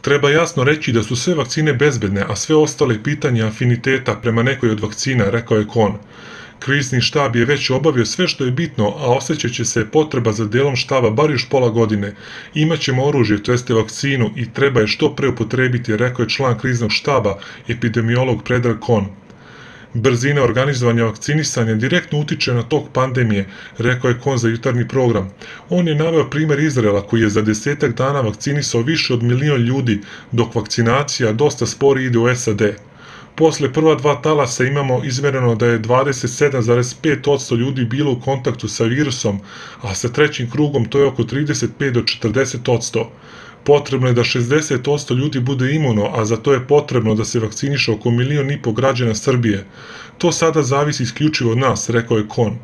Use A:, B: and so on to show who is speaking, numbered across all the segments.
A: Treba jasno reći da su sve vakcine bezbedne, a sve ostale pitanja afiniteta prema nekoj od vakcina, rekao je Kon. Krizni štab je već obavio sve što je bitno, a osjećat će se potreba za delom štaba bar još pola godine. Imaćemo oružje, to jeste vakcinu, i treba je što pre upotrebiti, rekao je član kriznog štaba, epidemiolog Predrag Kon. Brzina organizovanja vakcinisanja direktno utiče na tok pandemije, rekao je Kon za jutarnji program. On je naveo primer Izraela koji je za 10 dana vakcinisao više od 1.000.000 ljudi, dok vakcinacija dosta spori ide u SAD. Posle prva 2 talasa imamo izmereno da je 27,5% ljudi bilo u kontaktu sa virusom, a sa trećim krugom to je oko 35 do 40%. Potrebno je da 60% ljudi bude imuno, a za to je potrebno da se vakciniše oko 1,5 miliona građana Srbije. To sada zavisi isključivo od nas, rekao je Kon.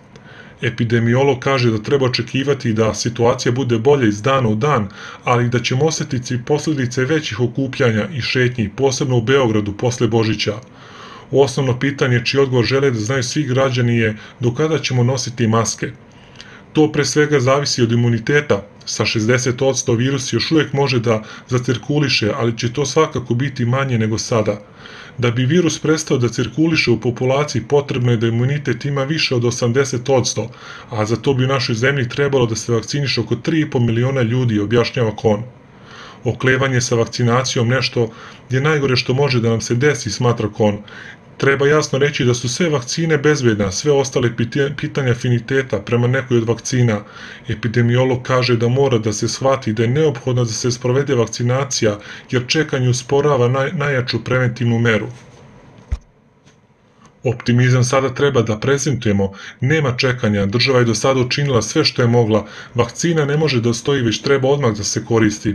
A: Epidemiolog kaže da treba očekivati da situacija bude bolja iz dana u dan, ali da ćemo osetiti posledice većih okupljanja i šetnji, posebno u Beogradu posle Božića. Osnovno pitanje čiji odgovor žele da znaju svi građani je do kada ćemo nositi maske. To pre svega zavisi od imuniteta. Sa 60% virus još uvijek može da zacirkuliše, ali će to svakako biti manje nego sada. Da bi virus prestao da cirkuliše u populaciji, potrebno je da imunitet ima više od 80%, a za to bi u našoj zemlji trebalo da se vakciniše oko 3,5 miliona ljudi, objašnjava Kon. Oklevanje sa vakcinacijom nešto je najgore što može da nam se desi, smatra Kon. Treba jasno reći da su sve vakcine bezbedne, sve ostale pitanja afiniteta prema nekoj od vakcina. Epidemiolog kaže da mora da se shvati da je neophodno da se sprovede vakcinacija, jer čekanje usporava najjaču preventivnu meru. Optimizam sada treba da prezentujemo, nema čekanja, država je do sada učinila sve što je mogla, vakcina ne može da stoji, već treba odmah da se koristi.